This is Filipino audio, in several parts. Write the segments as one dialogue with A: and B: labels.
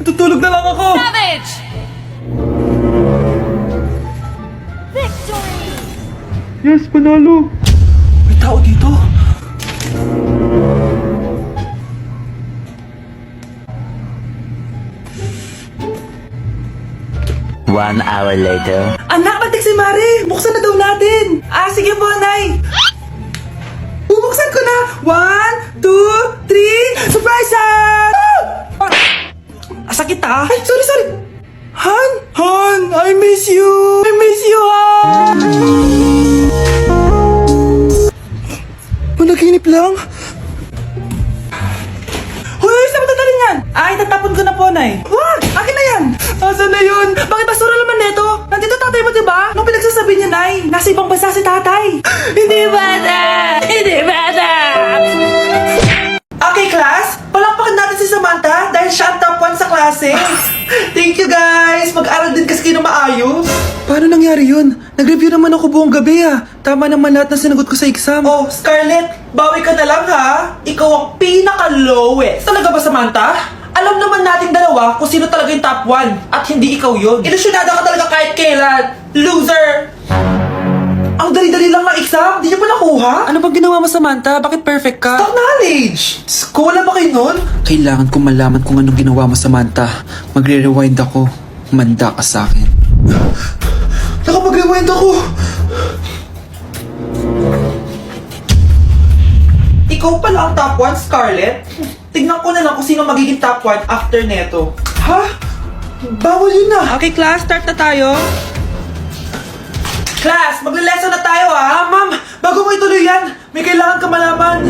A: Tutulog na lang ako!
B: Savage! Victory!
A: Yes, panalo! May tao dito!
C: One hour later.
A: Anak, batik si Mari! Buksan na daw natin! Sige po, Nay! Bubuksan ko na! 1, 2, 3... Surprise! Sakit Ay, sorry! Han, I miss you! Han! Panaginip lang? Hoy, saan mo dadalhin yan? Itatapon ko na po, Nay. Wag! Akin na yan! Asan na yun? Bakit basura naman neto? Nandito tatay mo, diba? Nung pinagsasabi niya, Nay, nasa ibang bansa si tatay. Hindi bata! Okay, class. Palakpakan natin si Samantha dahil siya ang top 1 sa klase. Thank you, guys. Mag-aral din kasi kayo na maayos. Paano nangyari yun? Nag-review naman ako buong gabi, Tama naman lahat ng sinagot ko sa exam. Oh, Scarlett, bawi ka na lang, ha? Ikaw ang pinaka-lowest. Talaga ba, Samantha? Alam naman nating dalawa kung sino talaga yung top 1 at hindi ikaw yun. Ilusyonada ka talaga kahit kailan. Loser! Ang dali-dali lang ng exam, di niyo pa nakuha? Ano bang ginawa mo, Samantha? Bakit perfect ka? Stock knowledge! Wala ba kayo nun? Kailangan kong malaman kung anong ginawa mo, Samantha. Magre-rewind ako. Manda ka sa akin. Nakapag-rewind ako! Ikaw pala ang top 1, Scarlett? Tignan ko na lang kung sino magiging top 1 after neto. Ha? Bawal yun na! Okay, class, start na tayo. Class, magle-lesson na tayo, ha? Ma'am, bago mo ituloy yan, may kailangan ka malaman.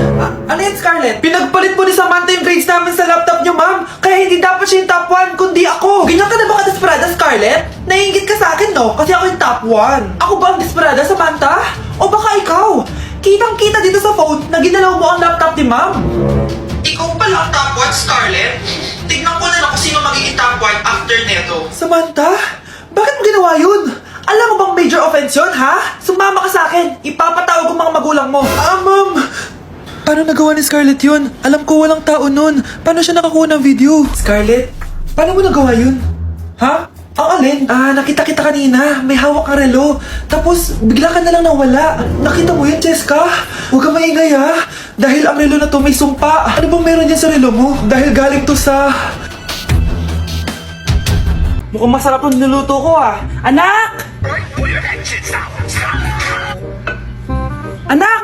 A: Ano yan, Scarlett? Pinagpalit mo ni Samantha yung grades namin sa laptop niyo, ma'am. Kaya hindi dapat siya yung top 1, kundi ako. Ganyan ka na ba ka-desperada, Scarlett? Naiingit ka sa akin, no? Kasi ako yung top 1. Ako ba ang desperada, Samantha? O baka ikaw? Kitang-kita dito sa phone na ginalaw mo ang laptop ni ma'am. Ikaw pala ang top 1, Scarlett? Tignan ko na lang kung sino magiging top 1 after neto. Samantha? Bakit mo ginawa yun? Alam mo bang major offense yun, ha? Sumama ka sa akin. Ipapatawag ko mga magulang mo. Ma'am! Paano nagawa ni Scarlett yun? Alam ko walang tao nun. Paano siya nakakuha ng video? Scarlett, paano mo nagawa yun? Ha? Ang alin? Nakita kita kanina. May hawak kang relo. Tapos, bigla ka na lang nawala. Nakita mo yun, Cheska? Huwag ka maingay, ha? Dahil ang relo na to may sumpa. Ano bang meron dyan sa relo mo? Dahil galing to sa... Mukhang masarap ang niluto ko, Anak! Anak!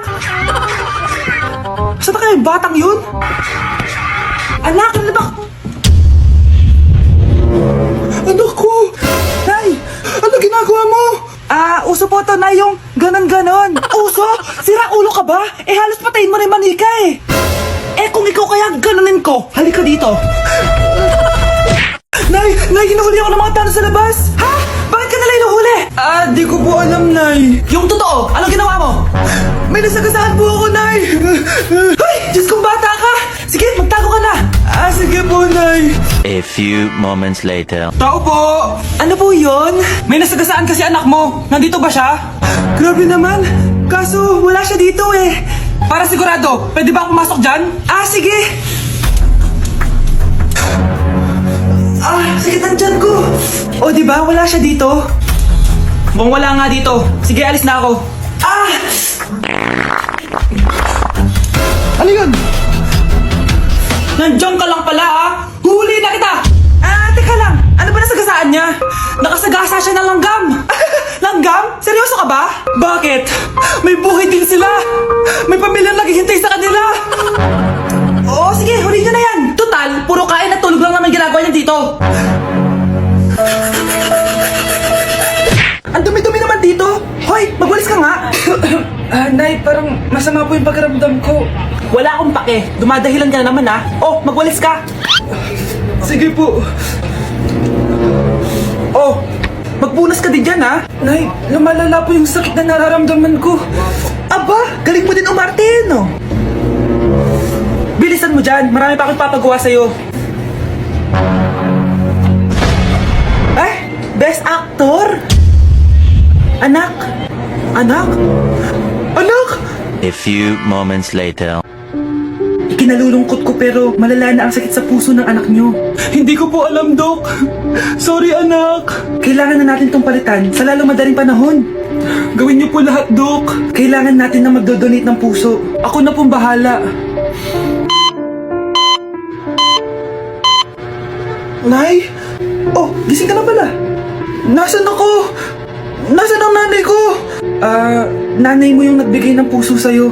A: Saan na kayo yung batang yun? Anak, ano ba? Anak ko! Nay! Ano ginagawa mo? Uso po to, Nay, yung ganon-ganon. Uso? Sira ulo ka ba? Halos patayin mo rin manika, kung ikaw kaya ganonin ko, halika dito. Nay! Hinuhuli ako ng mga tao sa labas! Ha? Bakit ka nila hinuhuli? Di ko po alam, Nay. Yung totoo, anong ginawa mo? May nasagasaan po ako, Nay! Ay! Diyos kong bata ka! Sige, magtago ka na! Sige po, Nay.
C: A few moments later.
A: Tao po! Ano po yun? May nasagasaan kasi anak mo. Nandito ba siya? Grabe naman. Kaso, wala siya dito, Para sigurado, pwede ba ako pumasok dyan? Sige! Sige, nandyan ko. O, diba? Wala siya dito. Mukhang wala nga dito. Sige, alis na ako. Ano yun? Nandiyan ka lang pala, Huli na kita! Teka lang. Ano ba nasagasaan niya? Nakasagasa siya ng langgam. Langgam? Seryoso ka ba? Bakit? May buhay din sila. May pamilyang naghihintay sa kanila. Oo, sige, huli niyo na yan. Total, puro kain at tulog lang naman ginagawa niya dito. Ang dumi-dumi naman dito. Hoy, magwalis ka nga. Nay, parang masama po yung pagkaramdam ko. Wala akong pake. Dumadahilan ka na naman, Oh, magwalis ka. Sige po. Oh, magpunas ka din dyan, Nay, lumalala po yung sakit na nararamdaman ko. Aba, galing mo din umarte, no? Bilisan mo dyan. Marami pa akong papagawa sa'yo. Best actor? Anak? Anak? Anak?
C: A few moments later.
A: Ikinalulungkot ko pero malala na ang sakit sa puso ng anak nyo. Hindi ko po alam, Dok. Sorry, anak. Kailangan na natin tong palitan sa lalong madaling panahon. Gawin niyo po lahat, Dok. Kailangan natin na magdodonate ng puso. Ako na pong bahala. Nay? Oh, gising ka na pala. Nasaan ako? Nasaan ang nanay ko? Nanay mo yung nagbigay ng puso sa'yo.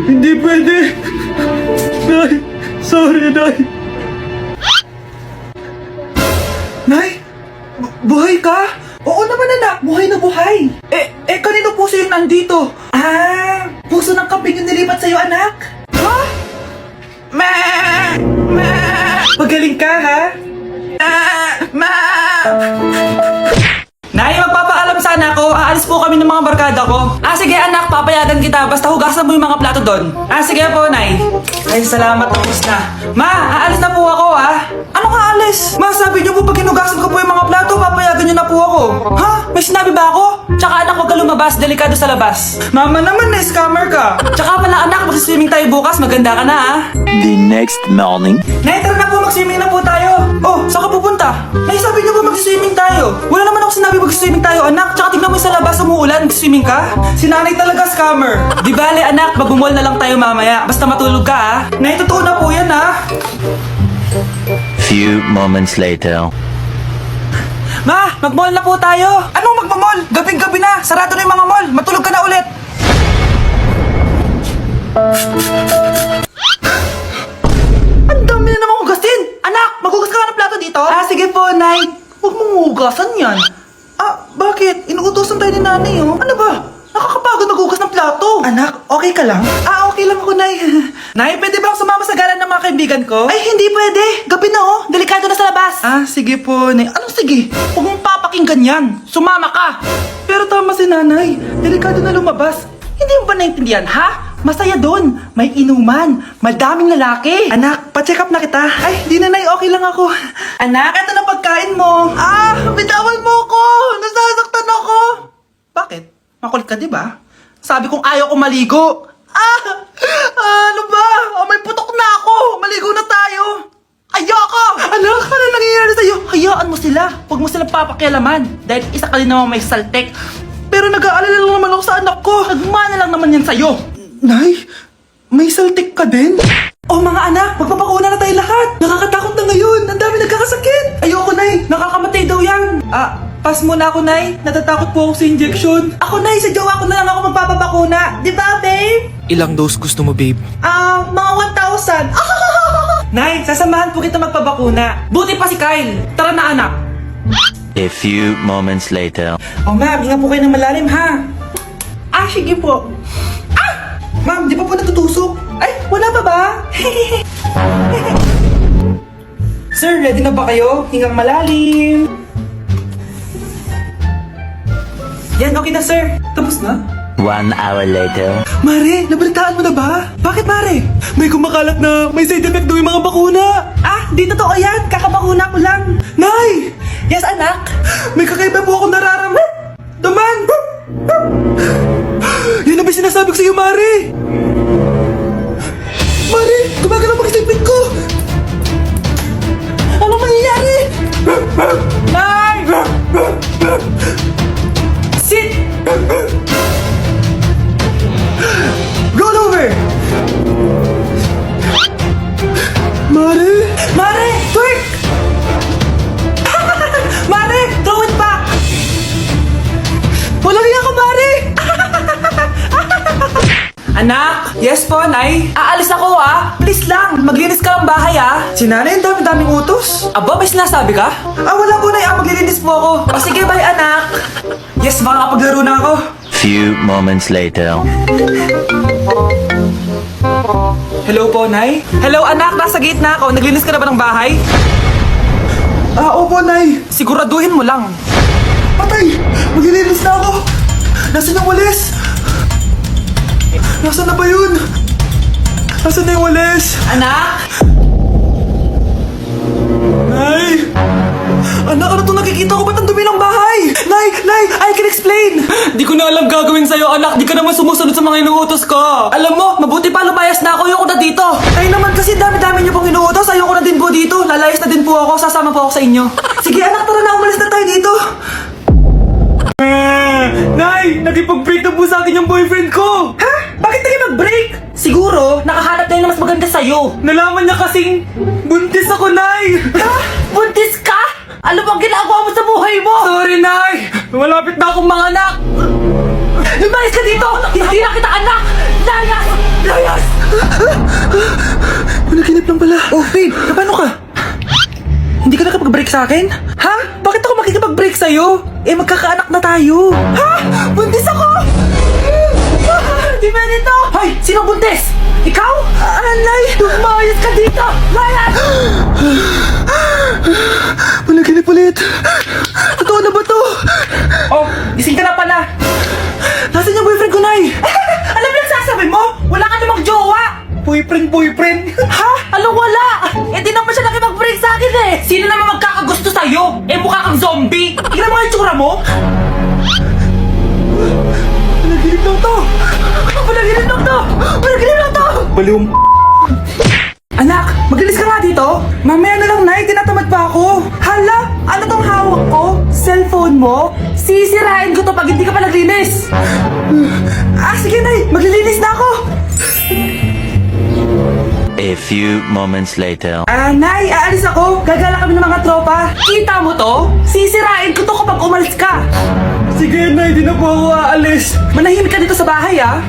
A: Hindi pwede. Nay, sorry, Nay. Nay? Buhay ka? Oo naman, anak. Buhay na buhay. Kanino puso yung nandito? Puso ng kambing yung nilipat sa'yo, anak. Ha? Magaling ka, ha? Nay, magpapaalam sana ako. Aalis po kami ng mga barkada ko. Sige anak, papayagan kita. Basta hugasan mo yung mga plato doon. Sige po, Nay. Ay, salamat. Tapos na. Ma, aalis na po ako, ha? Ano ka aalis? Ma, sabi niyo po pag hinugasan ko po yung mga plato, papayagan niyo na po ako. Ha? May sinabi ba ako? Tsaka anak, huwag ka lumabas. Delikado sa labas. Mama naman, scammer ka. Tsaka pala anak, magsiswimming tayo bukas. Maganda ka na, ha?
C: The next morning.
A: Nay, tara na po, mag-swimming na po tayo. Oh, saan ka pupunta? Nay, sabi niyo po mag-swimming tayo. Wala naman ako sinabi mag-swimming tayo, anak. Tsaka tignan mo sa labas, umuulan, mag-swimming ka. Si nanay talaga scammer. Di bale, anak, mag-mall na lang tayo mamaya. Basta matulog ka, ha? Nay, totoo na po yan, ha?
C: Few moments later.
A: Ma, mag-mall na po tayo. Anong mag-mall? Gabing-gabi na. Sarado na yung mga mall. Matulog ka na ulit. Ang dami na namang hugasin! Anak, maghugas ka ng plato dito? Sige po, Nay. Huwag mong hugasan yan. Bakit? Inuutosan tayo ni Nanay, oh. Ano ba? Nakakapagod maghugas ng plato. Anak, okay ka lang? Okay lang ako, Nay. Nay, pwede ba ako sumama sa gala ng mga kaibigan ko? Ay, hindi pwede. Gabi na, oh. Delikado na sa labas. Sige po, Nay. Anong sige? Huwag mong papakinggan yan. Sumama ka. Pero tama si Nanay. Delikado na lumabas. Hindi mo ba naintindihan, ha? Masaya doon. May inuman. Madaming lalaki. Anak, pa-check up na kita. Ay, di na, Nay. Okay lang ako. Anak, ito na pagkain mo. Bitawan mo ko. Nasasaktan ako. Bakit? Makulit ka, di ba? Sabi kong ayaw ko maligo. Ano ba? May putok na ako. Maligo na tayo. Ayoko! Anak, ano nangyayari sa'yo? Hayaan mo sila. Huwag mo silang papakialaman. Dahil isa ka din naman may saltek. Pero nag-aalala lang naman ako sa anak ko. Nagmana lang naman yan sa'yo. Nay, may saltik ka din? Oh mga anak, magpapakuna na tayo lahat. Nakakatakot na ngayon. Ang dami nagkakasakit. Ayoko, Nay. Nakakamatay daw yan. Pass muna ako, Nay. Natatakot po ako sa injection. Ako, Nay. Sa jowa ko na lang ako magpapabakuna. Di ba, babe?
B: Ilang dose gusto mo, babe?
A: Mga 1,000. Nay, sasamahan po kita magpabakuna. Buti pa si Kyle. Tara na, anak.
C: A few moments later.
A: Ma'am, hinga po kayo ng malalim, ha? Sige po. Ma'am, di pa po natutusok? Ay, wala pa ba? Sir, ready na ba kayo? Hingang malalim. Yan, okay na, sir. Tapos na?
C: 1 hour later.
A: Mare, nabalitaan mo na ba? Bakit, Mare? May kumakalat na may side effect daw yung mga bakuna. Di totoo yan. Kakabakuna ko lang. Nay! Yes, anak? May kakaiba po akong nararamdaman. Yan na ba sinasabi ko sa'yo, Mare? Mare, tumagal ang pag-isipin ko. Anong mangyayari? Nay! Sit! Roll over! Mare! Mare! Twerk! Mare! Throw it back! Walang iya ko, Mare! Anak! Yes po, Nay? Aalis ako, Please lang, maglinis ka ng bahay, Si Nanay, ang dami-daming utos. Aba, may sinasabi ka? Wala po, Nay. Maglilinis po ako. Sige, bye, anak. Yes, makakapaglaro na ako.
C: Few moments later.
A: Hello po, Nay? Hello, anak. Nasa gate na ako. Naglinis ka na ba ng bahay? Opo, Nay. Siguraduhin mo lang. Patay! Maglilinis na ako. Nasaan yung walis? Nasaan na ba yun? Nasaan na yung walis? Anak? Nay! Anak, ano itong nakikita ko? Ba't ang dumi ng bahay? Nay! Ay, kinig explain?
B: Di ko na alam gagawin sa'yo, anak. Di ka naman sumusunod sa mga inuutos ko. Alam mo, mabuti pa lumayas na ako. Ayoko na dito.
A: Ay naman kasi dami-dami niyo pong inuutos. Ayoko na din po dito. Lalayas na din po ako. Sasama po ako sa inyo. Sige anak, tara na. Umalis na tayo dito.
B: Nay, nagipag-break na po sa akin yung boyfriend ko.
A: Ha? Bakit tayo mag-break? Siguro, nakahanap na yung mas maganda sa'yo.
B: Nalaman niya kasing buntis ako, Nay.
A: Ha? Buntis ka? Ano bang ginagawa mo sa buhay mo?
B: Sorry, Nay. Malapit na akong manganak.
A: Lumayas ka dito! Hindi na kita anak! Layas! Layas! Panaginip lang pala. Oh, babe, paano ka? Hindi ka nakapag-break sa akin? Ha? Bakit ako makikipag-break sa'yo? Eh, magkakaanak na tayo. Ha? Buntis ako! Di ba dito? Hoy, sino buntis? Ikaw? Anay! Lumayas ka dito! Layas! Panaginip ulit. Totoo na ba to? Oh, gising ka na pala. Nasaan yung boyfriend ko, Nay? Alam mo yung sasabi mo? Wala ka namang jowa! Boyfriend? Ha? Alam wala! Eh di naman siya nakipag-break sa akin eh! Sino naman magkakagusto sa'yo? Eh mukha kang zombie! Tignan mo nga yung tsura mo! Panaginip lang to! Panaginip lang to! Panaginip lang to!
B: Baliwang
A: Anak, magilis ka nga dito. Mamaya na lang, Nay. Tinatamad pa ako. Hala, ano tong hawak ko? Cellphone mo? Sisirain ko to pag hindi ka pa naglinis. Sige, Nay. Maglilinis na ako.
C: A few moments later.
A: Nay, aalis ako. Gagala kami ng mga tropa. Kita mo to? Sisirain ko to kapag umalis ka.
B: Sige, Nay. Di na po ako aalis.
A: Manahimik ka dito sa bahay, ah.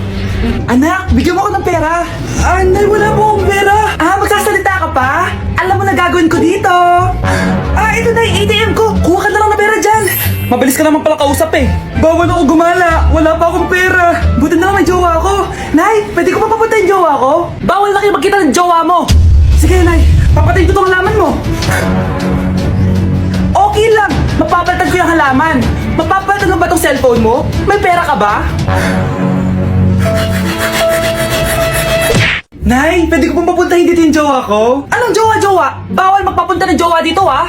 A: Anak, bigyan mo ako ng pera. Nay, wala po akong pera. Magsasalita ka pa? Alam mo na gagawin ko dito. Ito na yung ATM ko. Kuha ka na lang ng pera dyan. Mabilis ka naman pala kausap eh. Bawal ako gumala. Wala pa akong pera. Buti na lang may jowa ako. Nay, pwede ko pa papunta yung jowa ko? Bawal na kayo magkita ng jowa mo. Sige, Nay. Papatayin ko tong halaman mo. Okay lang. Mapapalitan ko yung halaman. Mapapalitan mo ba tong cellphone mo? May pera ka ba? Nay, pwede ko pong papuntahin dito yung jowa ko? Anong jowa-jowa? Bawal magpapunta ng jowa dito, ha?